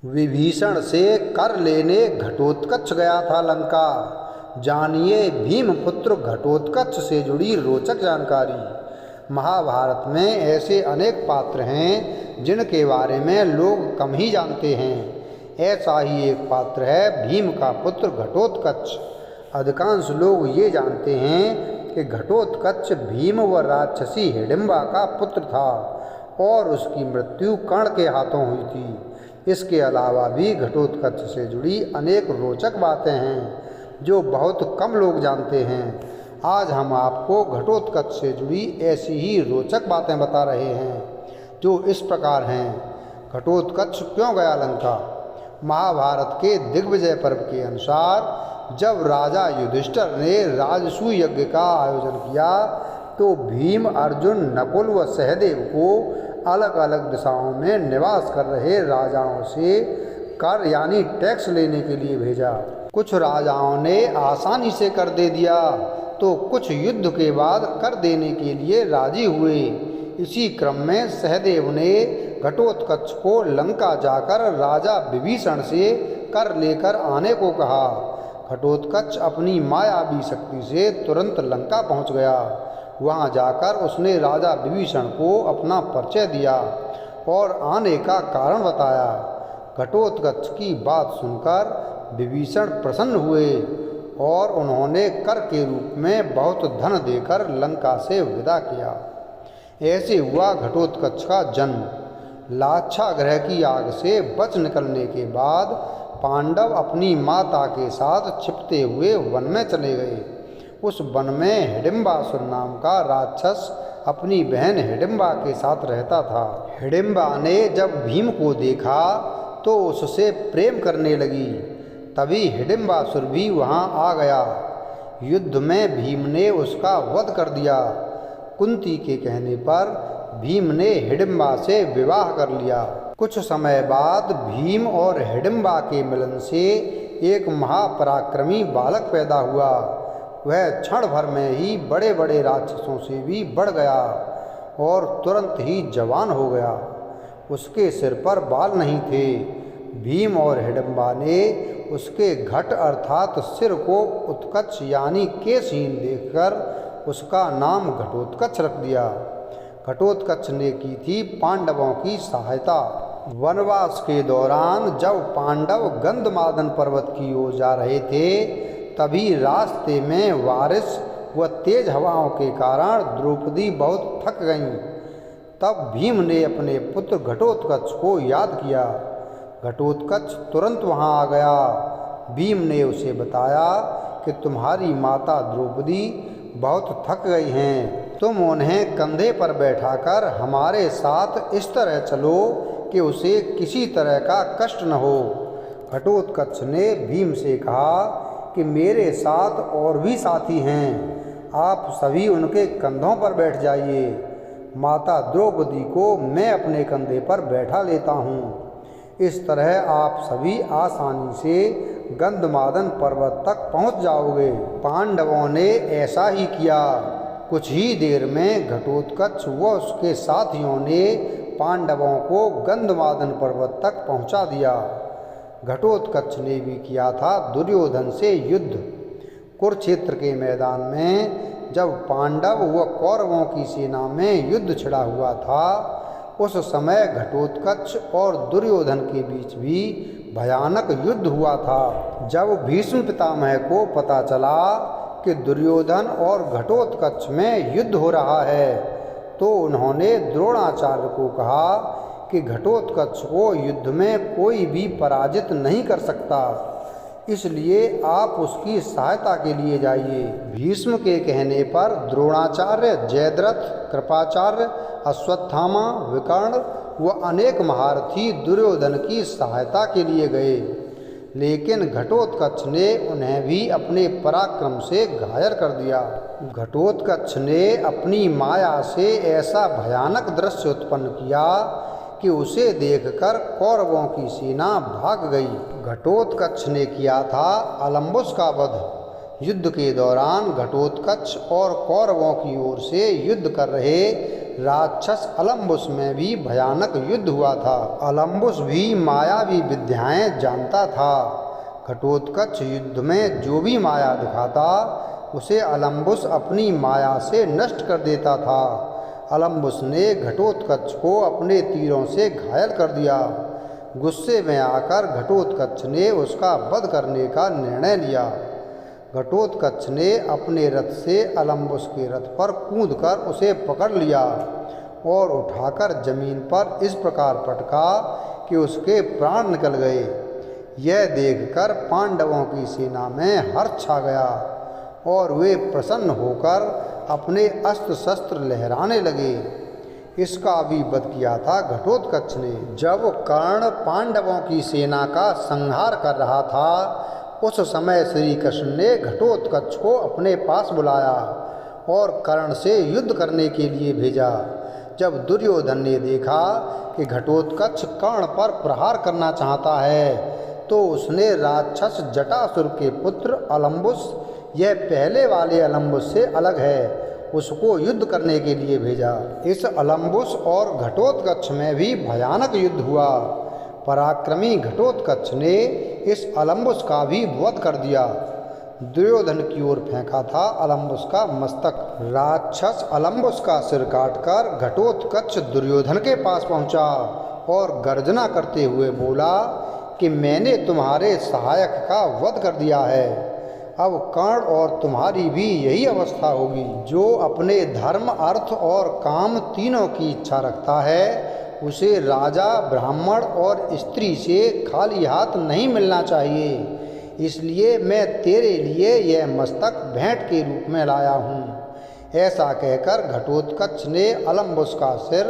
विभीषण से कर लेने घटोत्कच गया था लंका। जानिए भीमपुत्र घटोत्कच से जुड़ी रोचक जानकारी। महाभारत में ऐसे अनेक पात्र हैं जिनके बारे में लोग कम ही जानते हैं। ऐसा ही एक पात्र है भीम का पुत्र घटोत्कच। अधिकांश लोग ये जानते हैं कि घटोत्कच भीम व राक्षसी हिडिंबा का पुत्र था और उसकी मृत्यु कर्ण के हाथों हुई थी। इसके अलावा भी घटोत्कच से जुड़ी अनेक रोचक बातें हैं जो बहुत कम लोग जानते हैं। आज हम आपको घटोत्कच से जुड़ी ऐसी ही रोचक बातें बता रहे हैं जो इस प्रकार हैं। घटोत्कच क्यों गया लंका? महाभारत के दिग्विजय पर्व के अनुसार जब राजा युधिष्ठिर ने राजसूय यज्ञ का आयोजन किया तो भीम, अर्जुन, नकुल व सहदेव को अलग अलग दिशाओं में निवास कर रहे राजाओं से कर यानी टैक्स लेने के लिए भेजा। कुछ राजाओं ने आसानी से कर दे दिया तो कुछ युद्ध के बाद कर देने के लिए राजी हुए। इसी क्रम में सहदेव ने घटोत्कच को लंका जाकर राजा विभीषण से कर लेकर आने को कहा। घटोत्कच अपनी मायावी शक्ति से तुरंत लंका पहुंच गया। वहां जाकर उसने राजा विभीषण को अपना परिचय दिया और आने का कारण बताया। घटोत्कच की बात सुनकर विभीषण प्रसन्न हुए और उन्होंने कर के रूप में बहुत धन देकर लंका से विदा किया। ऐसे हुआ घटोत्कच का जन्म। लाक्षागृह की आग से बच निकलने के बाद पांडव अपनी माता के साथ छिपते हुए वन में चले गए। उस वन में हिडिंबासुर नाम का राक्षस अपनी बहन हिडिंबा के साथ रहता था। हिडिंबा ने जब भीम को देखा तो उससे प्रेम करने लगी। तभी हिडिंबासुर भी वहां आ गया। युद्ध में भीम ने उसका वध कर दिया। कुंती के कहने पर भीम ने हिडिंबा से विवाह कर लिया। कुछ समय बाद भीम और हिडिंबा के मिलन से एक महापराक्रमी बालक पैदा हुआ। वह क्षण भर में ही बड़े बड़े राक्षसों से भी बढ़ गया और तुरंत ही जवान हो गया। उसके सिर पर बाल नहीं थे। भीम और हिडिंबा ने उसके घट अर्थात सिर को उत्कच यानी केशहीन देखकर उसका नाम घटोत्कच रख दिया। घटोत्कच ने की थी पांडवों की सहायता। वनवास के दौरान जब पांडव गंधमादन पर्वत की ओर जा रहे थे तभी रास्ते में बारिश व तेज हवाओं के कारण द्रौपदी बहुत थक गईं। तब भीम ने अपने पुत्र घटोत्कच को याद किया। घटोत्कच तुरंत वहां आ गया। भीम ने उसे बताया कि तुम्हारी माता द्रौपदी बहुत थक गई हैं। तुम उन्हें कंधे पर बैठाकर हमारे साथ इस तरह चलो कि उसे किसी तरह का कष्ट न हो। घटोत्कच ने भीम से कहा कि मेरे साथ और भी साथी हैं, आप सभी उनके कंधों पर बैठ जाइए। माता द्रौपदी को मैं अपने कंधे पर बैठा लेता हूँ। इस तरह आप सभी आसानी से गंधमादन पर्वत तक पहुँच जाओगे। पांडवों ने ऐसा ही किया। कुछ ही देर में घटोत्कच व उसके साथियों ने पांडवों को गंधमादन पर्वत तक पहुँचा दिया। घटोत्कच ने भी किया था दुर्योधन से युद्ध। कुरुक्षेत्र के मैदान में जब पांडव व कौरवों की सेना में युद्ध छिड़ा हुआ था उस समय घटोत्कच और दुर्योधन के बीच भी भयानक युद्ध हुआ था। जब भीष्म पितामह को पता चला कि दुर्योधन और घटोत्कच में युद्ध हो रहा है तो उन्होंने द्रोणाचार्य को कहा कि घटोत्कच को युद्ध में कोई भी पराजित नहीं कर सकता, इसलिए आप उसकी सहायता के लिए जाइए। भीष्म के कहने पर द्रोणाचार्य, जयद्रथ, कृपाचार्य, अश्वत्थामा, विकर्ण व अनेक महारथी दुर्योधन की सहायता के लिए गए, लेकिन घटोत्कच ने उन्हें भी अपने पराक्रम से घायल कर दिया। घटोत्कच ने अपनी माया से ऐसा भयानक दृश्य उत्पन्न किया कि उसे देखकर कौरवों की सेना भाग गई। घटोत्कच ने किया था अलम्बुस का वध। युद्ध के दौरान घटोत्कच और कौरवों की ओर से युद्ध कर रहे राक्षस अलम्बुस में भी भयानक युद्ध हुआ था। अलम्बुस भी मायावी विद्याएं जानता था। घटोत्कच युद्ध में जो भी माया दिखाता उसे अलम्बुस अपनी माया से नष्ट कर देता था। अलम्बुस ने घटोत्कच को अपने तीरों से घायल कर दिया। गुस्से में आकर घटोत्कच ने उसका वध करने का निर्णय लिया। घटोत्कच ने अपने रथ से अलम्बुस के रथ पर कूदकर उसे पकड़ लिया और उठाकर जमीन पर इस प्रकार पटका कि उसके प्राण निकल गए। यह देखकर पांडवों की सेना में हर्ष छा गया और वे प्रसन्न होकर अपने अस्त्र शस्त्र लहराने लगे। इसका भी वध किया था घटोत्कच ने। जब कर्ण पांडवों की सेना का संहार कर रहा था उस समय श्री कृष्ण ने घटोत्कच को अपने पास बुलाया और कर्ण से युद्ध करने के लिए भेजा। जब दुर्योधन ने देखा कि घटोत्कच कर्ण पर प्रहार करना चाहता है तो उसने राक्षस जटासुर के पुत्र अलम्बुस, यह पहले वाले अलम्बुस से अलग है, उसको युद्ध करने के लिए भेजा। इस अलम्बुस और घटोत्कच में भी भयानक युद्ध हुआ। पराक्रमी घटोत्कच ने इस अलम्बुस का भी वध कर दिया। दुर्योधन की ओर फेंका था अलम्बुस का मस्तक। राक्षस अलम्बुस का सिर काटकर घटोत्कच दुर्योधन के पास पहुंचा और गर्जना करते हुए बोला कि मैंने तुम्हारे सहायक का वध कर दिया है। अब कर्ण और तुम्हारी भी यही अवस्था होगी। जो अपने धर्म, अर्थ और काम तीनों की इच्छा रखता है उसे राजा, ब्राह्मण और स्त्री से खाली हाथ नहीं मिलना चाहिए। इसलिए मैं तेरे लिए यह मस्तक भेंट के रूप में लाया हूँ। ऐसा कहकर घटोत्कच ने अलम्बुस का सिर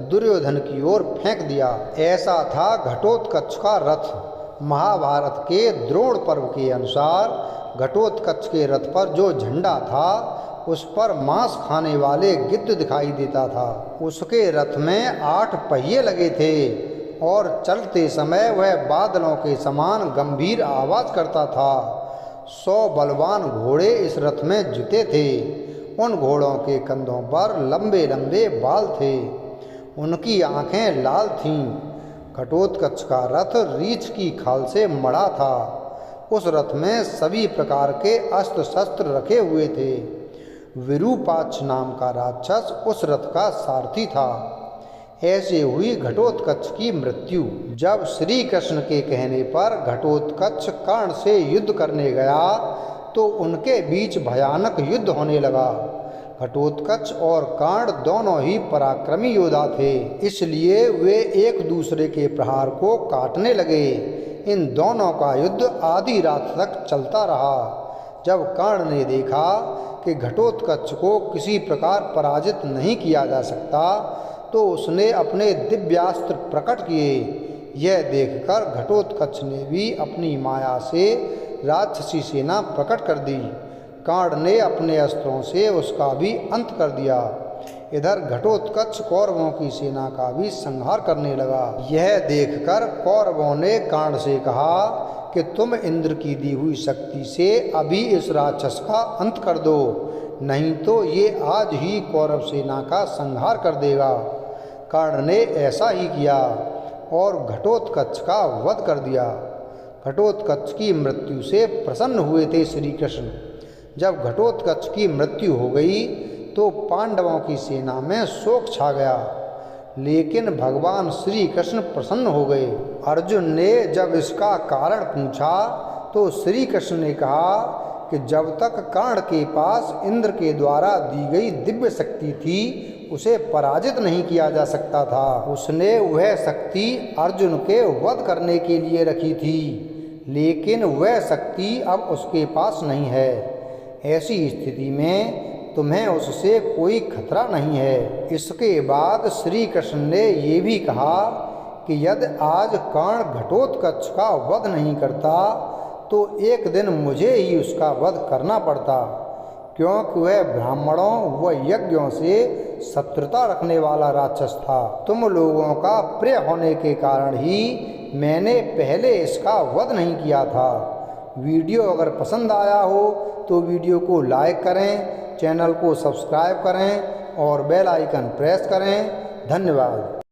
दुर्योधन की ओर फेंक दिया। ऐसा था घटोत्कच का रथ। महाभारत के द्रोण पर्व के अनुसार घटोत्कच के रथ पर जो झंडा था उस पर मांस खाने वाले गिद्ध दिखाई देता था। उसके रथ में 8 पहिए लगे थे और चलते समय वह बादलों के समान गंभीर आवाज करता था। 100 बलवान घोड़े इस रथ में जुते थे। उन घोड़ों के कंधों पर लंबे लंबे बाल थे। उनकी आंखें लाल थीं। घटोत्कच का रथ रीछ की खाल से मढ़ा था। उस रथ में सभी प्रकार के अस्त्र शस्त्र रखे हुए थे। विरूपाक्ष नाम का राक्षस उस रथ का सारथी था। ऐसे हुई घटोत्कच की मृत्यु। जब श्री कृष्ण के कहने पर घटोत्कच कर्ण से युद्ध करने गया तो उनके बीच भयानक युद्ध होने लगा। घटोत्कच और कर्ण दोनों ही पराक्रमी योद्धा थे, इसलिए वे एक दूसरे के प्रहार को काटने लगे। इन दोनों का युद्ध आधी रात तक चलता रहा। जब कर्ण ने देखा कि घटोत्कच को किसी प्रकार पराजित नहीं किया जा सकता तो उसने अपने दिव्यास्त्र प्रकट किए। यह देखकर घटोत्कच ने भी अपनी माया से राक्षसी सेना प्रकट कर दी। कर्ण ने अपने अस्त्रों से उसका भी अंत कर दिया। इधर घटोत्कच कौरवों की सेना का भी संहार करने लगा। यह देखकर कौरवों ने कर्ण से कहा कि तुम इंद्र की दी हुई शक्ति से अभी इस राक्षस का अंत कर दो, नहीं तो ये आज ही कौरव सेना का संहार कर देगा। कर्ण ने ऐसा ही किया और घटोत्कच का वध कर दिया। घटोत्कच की मृत्यु से प्रसन्न हुए थे श्री कृष्ण। जब घटोत्कच की मृत्यु हो गई तो पांडवों की सेना में शोक छा गया, लेकिन भगवान श्री कृष्ण प्रसन्न हो गए। अर्जुन ने जब इसका कारण पूछा तो श्री कृष्ण ने कहा कि जब तक कर्ण के पास इंद्र के द्वारा दी गई दिव्य शक्ति थी उसे पराजित नहीं किया जा सकता था। उसने वह शक्ति अर्जुन के वध करने के लिए रखी थी, लेकिन वह शक्ति अब उसके पास नहीं है। ऐसी स्थिति में तुम्हें उससे कोई खतरा नहीं है। इसके बाद श्री कृष्ण ने ये भी कहा कि यदि आज कर्ण घटोत्कच का वध नहीं करता तो एक दिन मुझे ही उसका वध करना पड़ता, क्योंकि वह ब्राह्मणों व यज्ञों से शत्रुता रखने वाला राक्षस था। तुम लोगों का प्रिय होने के कारण ही मैंने पहले इसका वध नहीं किया था। वीडियो अगर पसंद आया हो तो वीडियो को लाइक करें, चैनल को सब्सक्राइब करें और बेल आइकन प्रेस करें। धन्यवाद।